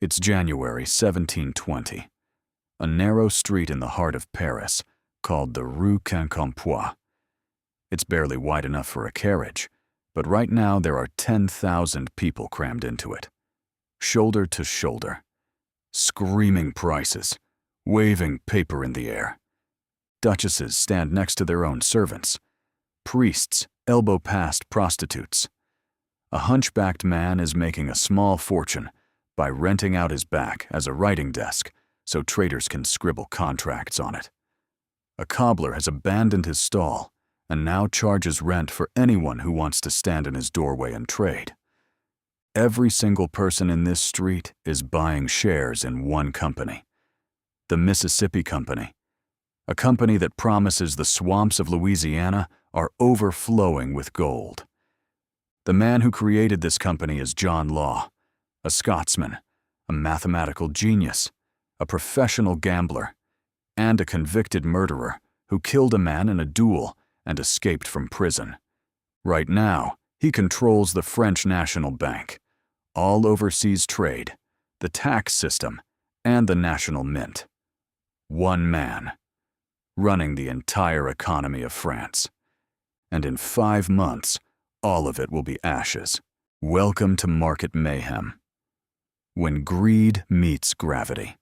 It's January 1720. A narrow street in the heart of Paris, called the Rue Quincampoix. It's barely wide enough for a carriage, but right now there are 10,000 people crammed into it. Shoulder to shoulder. Screaming prices, waving paper in the air. Duchesses stand next to their own servants. Priests elbow past prostitutes. A hunchbacked man is making a small fortune by renting out his back as a writing desk so traders can scribble contracts on it. A cobbler has abandoned his stall and now charges rent for anyone who wants to stand in his doorway and trade. Every single person in this street is buying shares in one company, the Mississippi Company, a company that promises the swamps of Louisiana are overflowing with gold. The man who created this company is John Law, a Scotsman, a mathematical genius, a professional gambler, and a convicted murderer who killed a man in a duel and escaped from prison. Right now, he controls the French National Bank, all overseas trade, the tax system, and the national mint. One man, running the entire economy of France. And in 5 months, all of it will be ashes. Welcome to Market Mayhem. When greed meets gravity.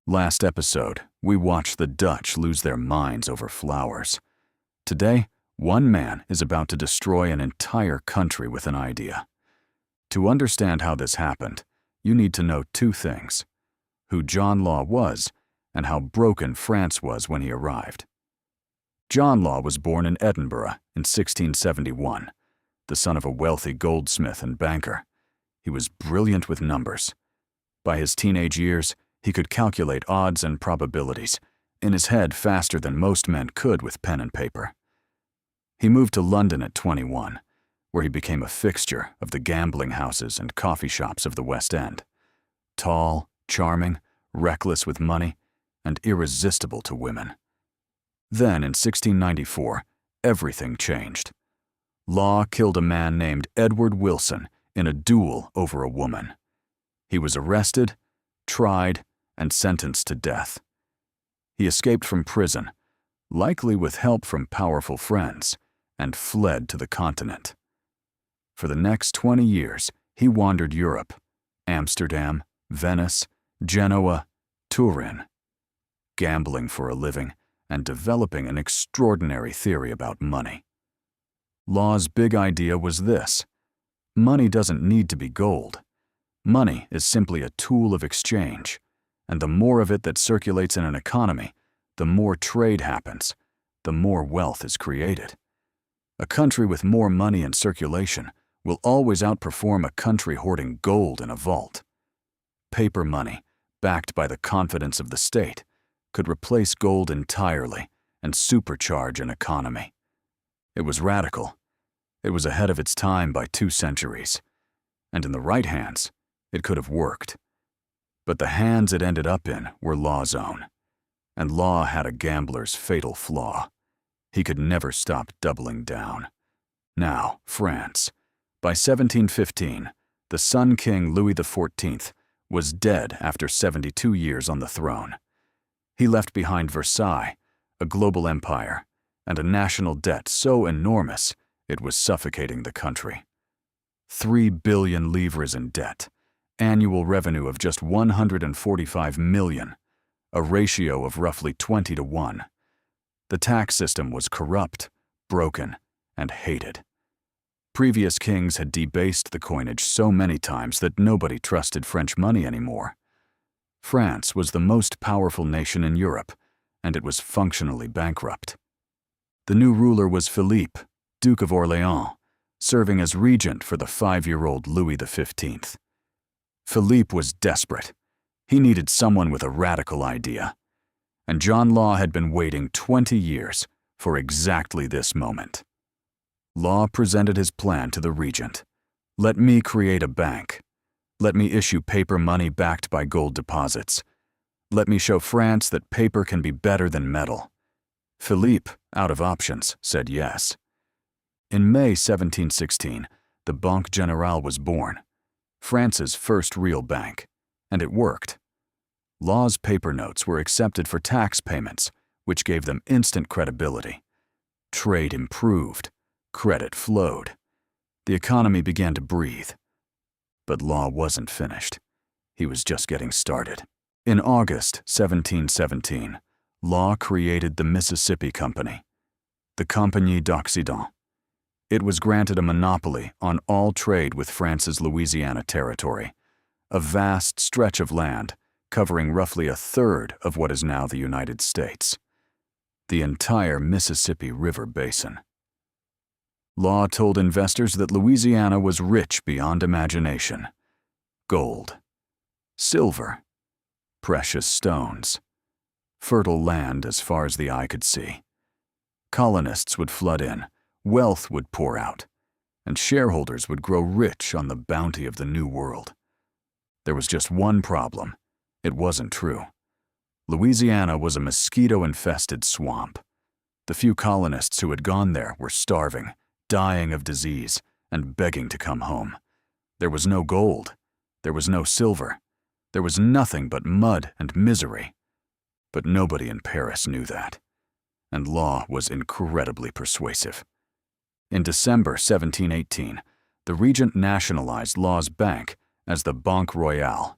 Last episode, we watched the Dutch lose their minds over flowers. Today, one man is about to destroy an entire country with an idea. To understand how this happened, you need to know 2 things: who John Law was and how broken France was when he arrived. John Law was born in Edinburgh in 1671, the son of a wealthy goldsmith and banker. He was brilliant with numbers. By his teenage years, he could calculate odds and probabilities in his head faster than most men could with pen and paper. He moved to London at 21, where he became a fixture of the gambling houses and coffee shops of the West End. Tall, charming, reckless with money, and irresistible to women. Then, in 1694, everything changed. Law killed a man named Edward Wilson in a duel over a woman. He was arrested, tried, and sentenced to death. He escaped from prison, likely with help from powerful friends, and fled to the continent. For the next 20 years, he wandered Europe, Amsterdam, Venice, Genoa, Turin, gambling for a living and developing an extraordinary theory about money. Law's big idea was this: money doesn't need to be gold. Money is simply a tool of exchange, and the more of it that circulates in an economy, the more trade happens, the more wealth is created. A country with more money in circulation will always outperform a country hoarding gold in a vault. Paper money, backed by the confidence of the state, could replace gold entirely and supercharge an economy. It was radical. It was ahead of its time by 2 centuries. And in the right hands, it could have worked. But the hands it ended up in were Law's own. And Law had a gambler's fatal flaw. He could never stop doubling down. Now, France. By 1715, the Sun King Louis XIV was dead after 72 years on the throne. He left behind Versailles, a global empire, and a national debt so enormous it was suffocating the country. 3 billion livres in debt, annual revenue of just 145 million, a ratio of roughly 20 to 1. The tax system was corrupt, broken, and hated. Previous kings had debased the coinage so many times that nobody trusted French money anymore. France was the most powerful nation in Europe, and it was functionally bankrupt. The new ruler was Philippe, Duke of Orleans, serving as regent for the 5-year-old Louis XV. Philippe was desperate. He needed someone with a radical idea. And John Law had been waiting 20 years for exactly this moment. Law presented his plan to the regent. Let me create a bank. Let me issue paper money backed by gold deposits. Let me show France that paper can be better than metal. Philippe, out of options, said yes. In May 1716, the Banque Générale was born, France's first real bank, And it worked. Law's paper notes were accepted for tax payments, which gave them instant credibility. Trade improved. Credit flowed. The economy began to breathe. But Law wasn't finished. He was just getting started. In August 1717, Law created the Mississippi Company, the Compagnie d'Occident. It was granted a monopoly on all trade with France's Louisiana territory, a vast stretch of land covering roughly a third of what is now the United States, the entire Mississippi River basin. Law told investors that Louisiana was rich beyond imagination. Gold, silver, precious stones, fertile land as far as the eye could see. Colonists would flood in, wealth would pour out, and shareholders would grow rich on the bounty of the New World. There was just one problem. It wasn't true. Louisiana was a mosquito-infested swamp. The few colonists who had gone there were starving, dying of disease, and begging to come home. There was no gold. There was no silver. There was nothing but mud and misery. But nobody in Paris knew that. And Law was incredibly persuasive. In December 1718, the Regent nationalized Law's bank as the Banque Royale.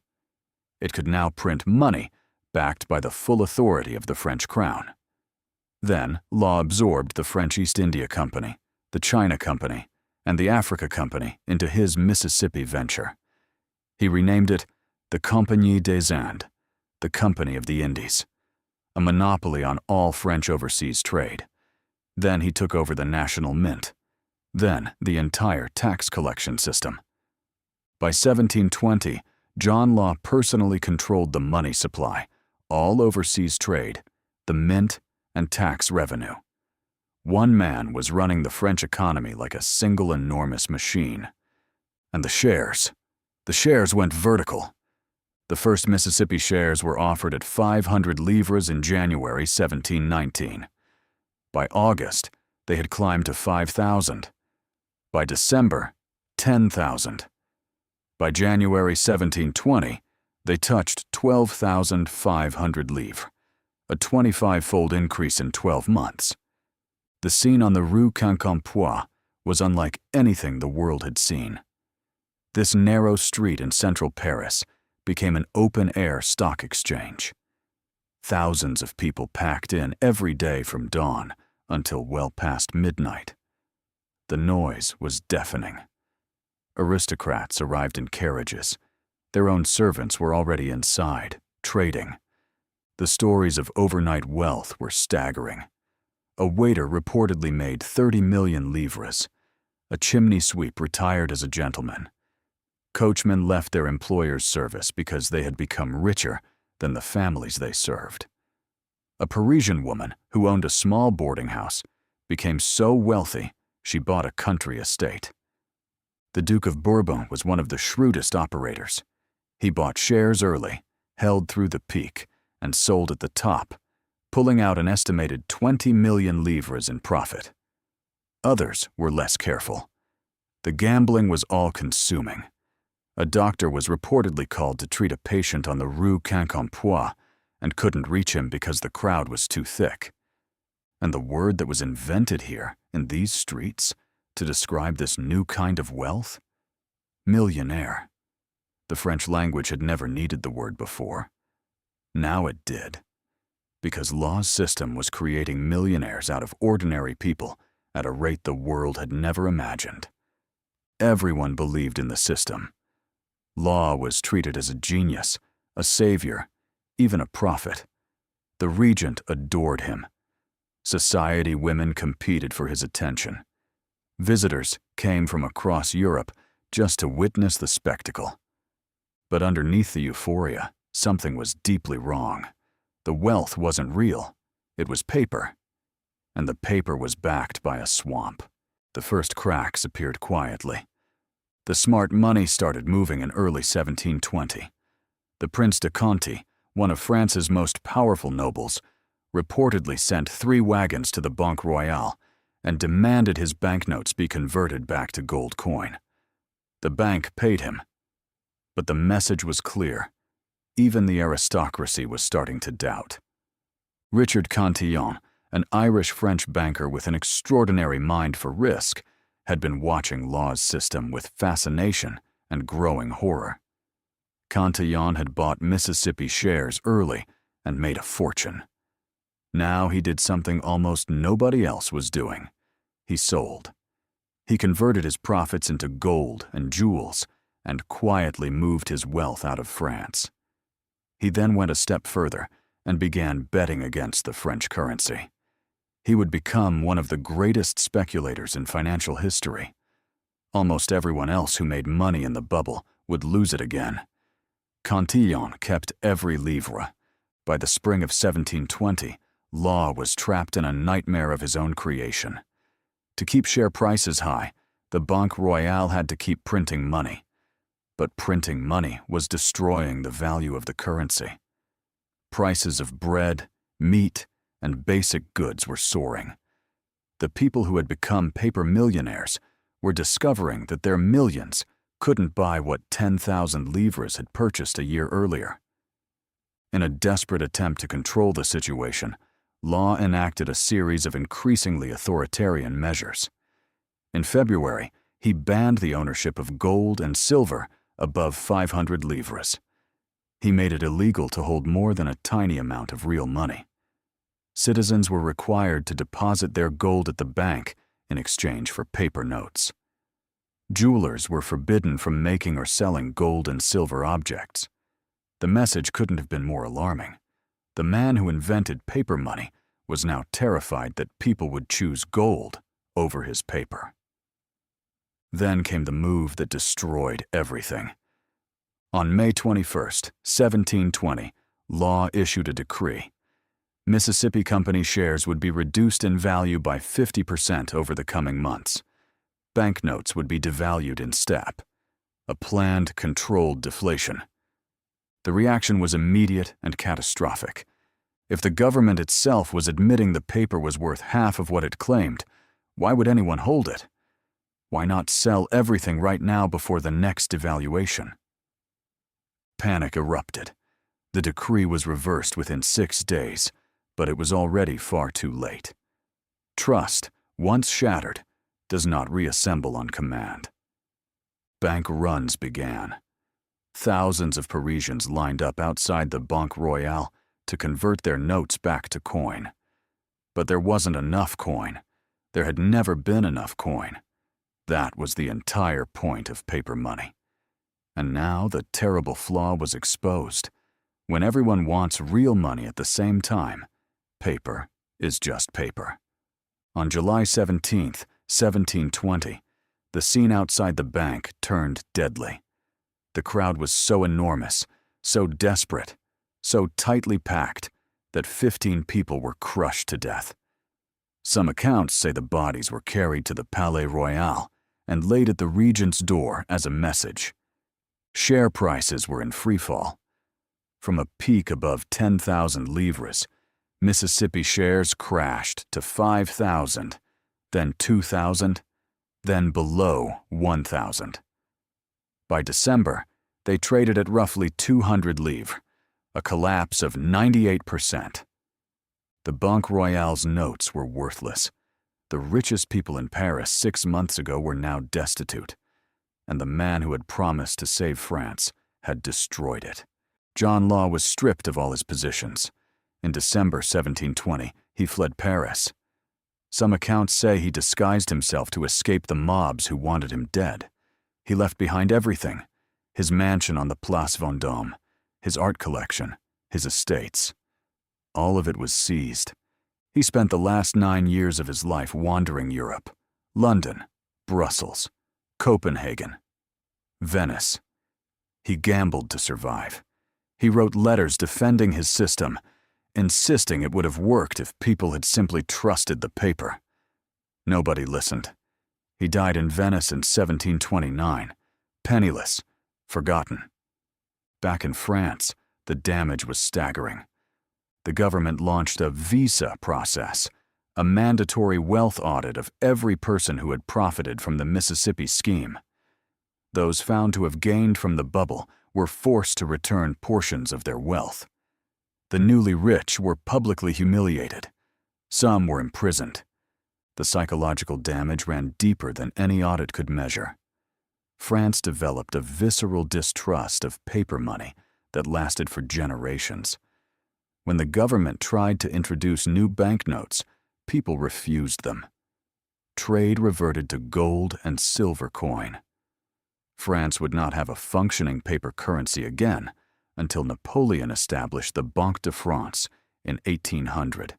It could now print money backed by the full authority of the French crown. Then, Law absorbed the French East India Company, the China Company, and the Africa Company into his Mississippi venture. He renamed it the Compagnie des Indes, the Company of the Indies, a monopoly on all French overseas trade. Then he took over the national mint, then the entire tax collection system. By 1720, John Law personally controlled the money supply, all overseas trade, the mint, and tax revenue. One man was running the French economy like a single enormous machine. And the shares went vertical. The first Mississippi shares were offered at 500 livres in January 1719. By August, they had climbed to 5,000. By December, 10,000. By January 1720, they touched 12,500 livres, a 25-fold increase in 12 months. The scene on the Rue Quincampoix was unlike anything the world had seen. This narrow street in central Paris became an open-air stock exchange. Thousands of people packed in every day from dawn until well past midnight. The noise was deafening. Aristocrats arrived in carriages. Their own servants were already inside, trading. The stories of overnight wealth were staggering. A waiter reportedly made 30 million livres. A chimney sweep retired as a gentleman. Coachmen left their employer's service because they had become richer than the families they served. A Parisian woman who owned a small boarding house became so wealthy she bought a country estate. The Duke of Bourbon was one of the shrewdest operators. He bought shares early, held through the peak, and sold at the top, pulling out an estimated 20 million livres in profit. Others were less careful. The gambling was all-consuming. A doctor was reportedly called to treat a patient on the Rue Quincampoix and couldn't reach him because the crowd was too thick. And the word that was invented here, in these streets, to describe this new kind of wealth? Millionaire. The French language had never needed the word before. Now it did. Because Law's system was creating millionaires out of ordinary people at a rate the world had never imagined. Everyone believed in the system. Law was treated as a genius, a savior, even a prophet. The regent adored him. Society women competed for his attention. Visitors came from across Europe just to witness the spectacle. But underneath the euphoria, something was deeply wrong. The wealth wasn't real. It was paper. And the paper was backed by a swamp. The first cracks appeared quietly. The smart money started moving in early 1720. The Prince de Conti, one of France's most powerful nobles, reportedly sent 3 wagons to the Banque Royale and demanded his banknotes be converted back to gold coin. The bank paid him. But the message was clear. even the aristocracy was starting to doubt. Richard Cantillon, an Irish-French banker with an extraordinary mind for risk, had been watching Law's system with fascination and growing horror. Cantillon had bought Mississippi shares early and made a fortune. Now he did something almost nobody else was doing. He sold. He converted his profits into gold and jewels and quietly moved his wealth out of France. He then went a step further and began betting against the French currency. He would become one of the greatest speculators in financial history. Almost everyone else who made money in the bubble would lose it again. Cantillon kept every livre. By the spring of 1720, Law was trapped in a nightmare of his own creation. To keep share prices high, the Banque Royale had to keep printing money. But printing money was destroying the value of the currency. Prices of bread, meat, and basic goods were soaring. The people who had become paper millionaires were discovering that their millions couldn't buy what 10,000 livres had purchased a year earlier. In a desperate attempt to control the situation, Law enacted a series of increasingly authoritarian measures. In February, he banned the ownership of gold and silver above 500 livres. He made it illegal to hold more than a tiny amount of real money. Citizens were required to deposit their gold at the bank in exchange for paper notes. Jewelers were forbidden from making or selling gold and silver objects. The message couldn't have been more alarming. The man who invented paper money was now terrified that people would choose gold over his paper. Then came the move that destroyed everything. On May 21, 1720, Law issued a decree. Mississippi Company shares would be reduced in value by 50% over the coming months. Banknotes would be devalued in step. A planned, controlled deflation. The reaction was immediate and catastrophic. If the government itself was admitting the paper was worth half of what it claimed, why would anyone hold it? Why not sell everything right now before the next devaluation? Panic erupted. The decree was reversed within 6 days, but it was already far too late. Trust, once shattered, does not reassemble on command. Bank runs began. Thousands of Parisians lined up outside the Banque Royale to convert their notes back to coin. But there wasn't enough coin. There had never been enough coin. That was the entire point of paper money. And now the terrible flaw was exposed. When everyone wants real money at the same time, paper is just paper. On July 17, 1720, the scene outside the bank turned deadly. The crowd was so enormous, so desperate, so tightly packed that 15 people were crushed to death. Some accounts say the bodies were carried to the Palais Royal and laid at the regent's door as a message. Share prices were in freefall. From a peak above 10,000 livres, Mississippi shares crashed to 5,000, then 2,000, then below 1,000. By December, they traded at roughly 200 livres, a collapse of 98%. The Banque Royale's notes were worthless. The richest people in Paris 6 months ago were now destitute, and the man who had promised to save France had destroyed it. John Law was stripped of all his positions. In December 1720, he fled Paris. Some accounts say he disguised himself to escape the mobs who wanted him dead. He left behind everything: his mansion on the Place Vendôme, his art collection, his estates. All of it was seized. He spent the last 9 years of his life wandering Europe: London, Brussels, Copenhagen, Venice. He gambled to survive. He wrote letters defending his system, insisting it would have worked if people had simply trusted the paper. Nobody listened. He died in Venice in 1729, penniless, forgotten. Back in France, the damage was staggering. The government launched a visa process, a mandatory wealth audit of every person who had profited from the Mississippi scheme. Those found to have gained from the bubble were forced to return portions of their wealth. The newly rich were publicly humiliated. Some were imprisoned. The psychological damage ran deeper than any audit could measure. France developed a visceral distrust of paper money that lasted for generations. When the government tried to introduce new banknotes, people refused them. Trade reverted to gold and silver coin. France would not have a functioning paper currency again until Napoleon established the Banque de France in 1800.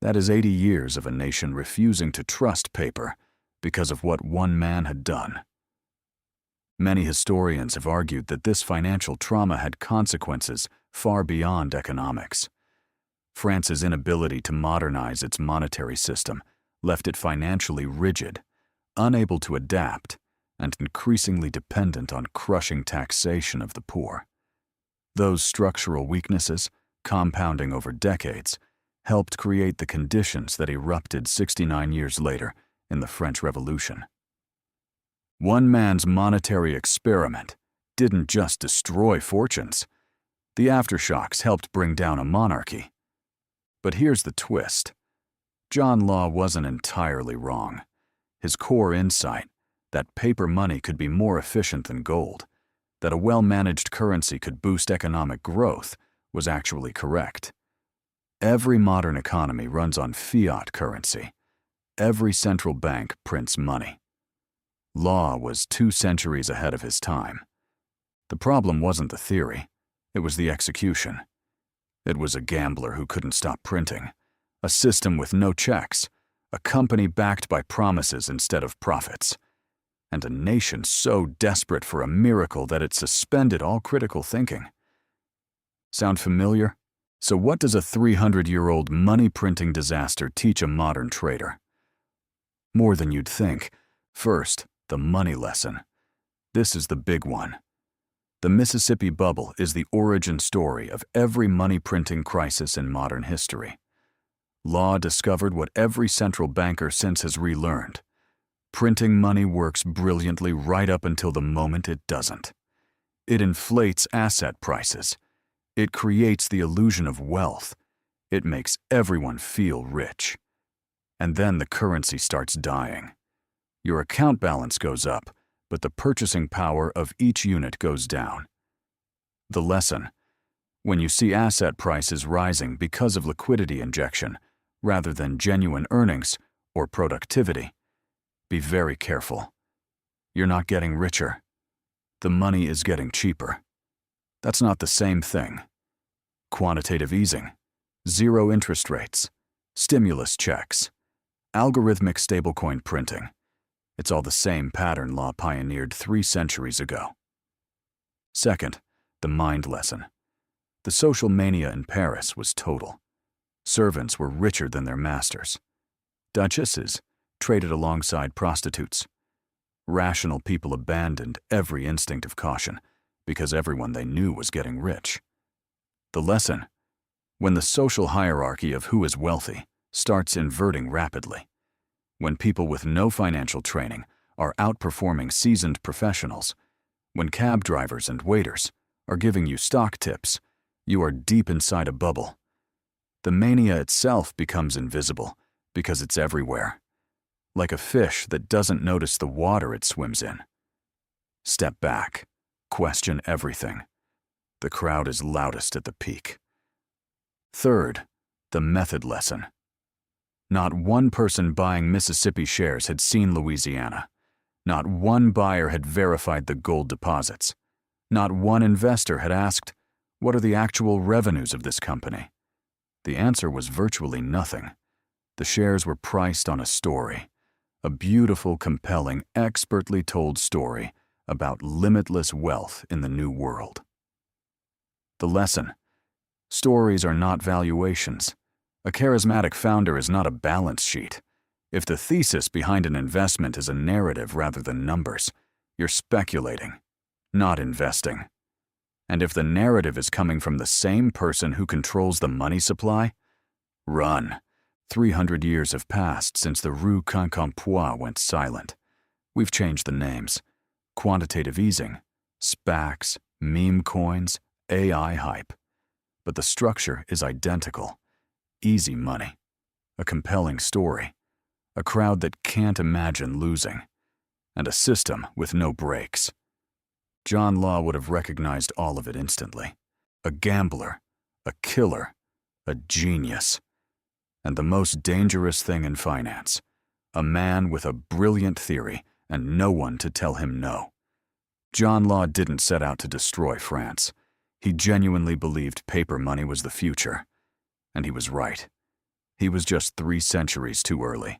That is 80 years of a nation refusing to trust paper because of what one man had done. Many historians have argued that this financial trauma had consequences far beyond economics. France's inability to modernize its monetary system left it financially rigid, unable to adapt, and increasingly dependent on crushing taxation of the poor. Those structural weaknesses, compounding over decades, helped create the conditions that erupted 69 years later in the French Revolution. One man's monetary experiment didn't just destroy fortunes. The aftershocks helped bring down a monarchy. But here's the twist. John Law wasn't entirely wrong. His core insight, that paper money could be more efficient than gold, that a well-managed currency could boost economic growth, was actually correct. Every modern economy runs on fiat currency. Every central bank prints money. Law was 2 centuries ahead of his time. The problem wasn't the theory, it was the execution. It was a gambler who couldn't stop printing, a system with no checks, a company backed by promises instead of profits, and a nation so desperate for a miracle that it suspended all critical thinking. Sound familiar? So what does a 300-year-old money-printing disaster teach a modern trader? More than you'd think. First, the money lesson. This is the big one. The Mississippi Bubble is the origin story of every money-printing crisis in modern history. Law discovered what every central banker since has relearned. Printing money works brilliantly right up until the moment it doesn't. It inflates asset prices. It creates the illusion of wealth. It makes everyone feel rich. And then the currency starts dying. Your account balance goes up, but the purchasing power of each unit goes down. The lesson: when you see asset prices rising because of liquidity injection, rather than genuine earnings or productivity, be very careful. You're not getting richer. The money is getting cheaper. That's not the same thing. Quantitative easing, zero interest rates, stimulus checks, algorithmic stablecoin printing. It's all the same pattern Law pioneered 3 centuries ago. Second, the mind lesson. The social mania in Paris was total. Servants were richer than their masters. Duchesses traded alongside prostitutes. Rational people abandoned every instinct of caution because everyone they knew was getting rich. The lesson: when the social hierarchy of who is wealthy starts inverting rapidly, when people with no financial training are outperforming seasoned professionals, when cab drivers and waiters are giving you stock tips, you are deep inside a bubble. The mania itself becomes invisible because it's everywhere, like a fish that doesn't notice the water it swims in. Step back, question everything. The crowd is loudest at the peak. Third, the method lesson. Not one person buying Mississippi shares had seen Louisiana. Not one buyer had verified the gold deposits. Not one investor had asked, what are the actual revenues of this company? The answer was virtually nothing. The shares were priced on a story, a beautiful, compelling, expertly told story about limitless wealth in the new world. The lesson: stories are not valuations. A charismatic founder is not a balance sheet. If the thesis behind an investment is a narrative rather than numbers, you're speculating, not investing. And if the narrative is coming from the same person who controls the money supply, run. 300 years have passed since the Rue Quincampoix went silent. We've changed the names. Quantitative easing, SPACs, meme coins, AI hype. But the structure is identical. Easy money, a compelling story, a crowd that can't imagine losing, and a system with no brakes. John Law would have recognized all of it instantly. A gambler, a killer, a genius. And the most dangerous thing in finance, a man with a brilliant theory and no one to tell him no. John Law didn't set out to destroy France. He genuinely believed paper money was the future. And he was right. He was just 3 centuries too early,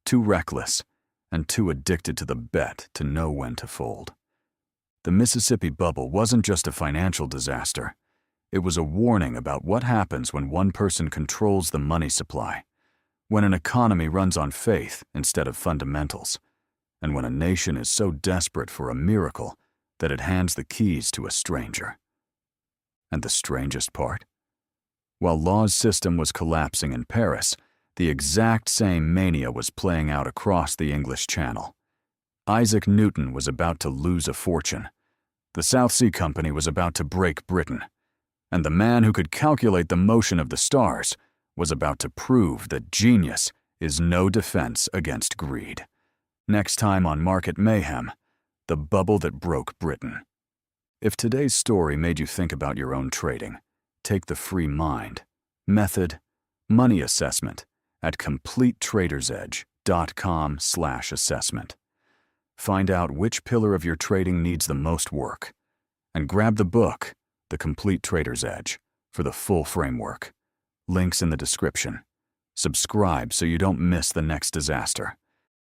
too reckless, and too addicted to the bet to know when to fold. The Mississippi bubble wasn't just a financial disaster. It was a warning about what happens when one person controls the money supply, when an economy runs on faith instead of fundamentals, and when a nation is so desperate for a miracle that it hands the keys to a stranger. And the strangest part? While Law's system was collapsing in Paris, the exact same mania was playing out across the English Channel. Isaac Newton was about to lose a fortune. The South Sea Company was about to break Britain. And the man who could calculate the motion of the stars was about to prove that genius is no defense against greed. Next time on Market Mayhem, the bubble that broke Britain. If today's story made you think about your own trading, take the free mind, method, money assessment at CompleteTradersEdge.com/assessment. Find out which pillar of your trading needs the most work, and grab the book, The Complete Trader's Edge, for the full framework. Links in the description. Subscribe so you don't miss the next disaster.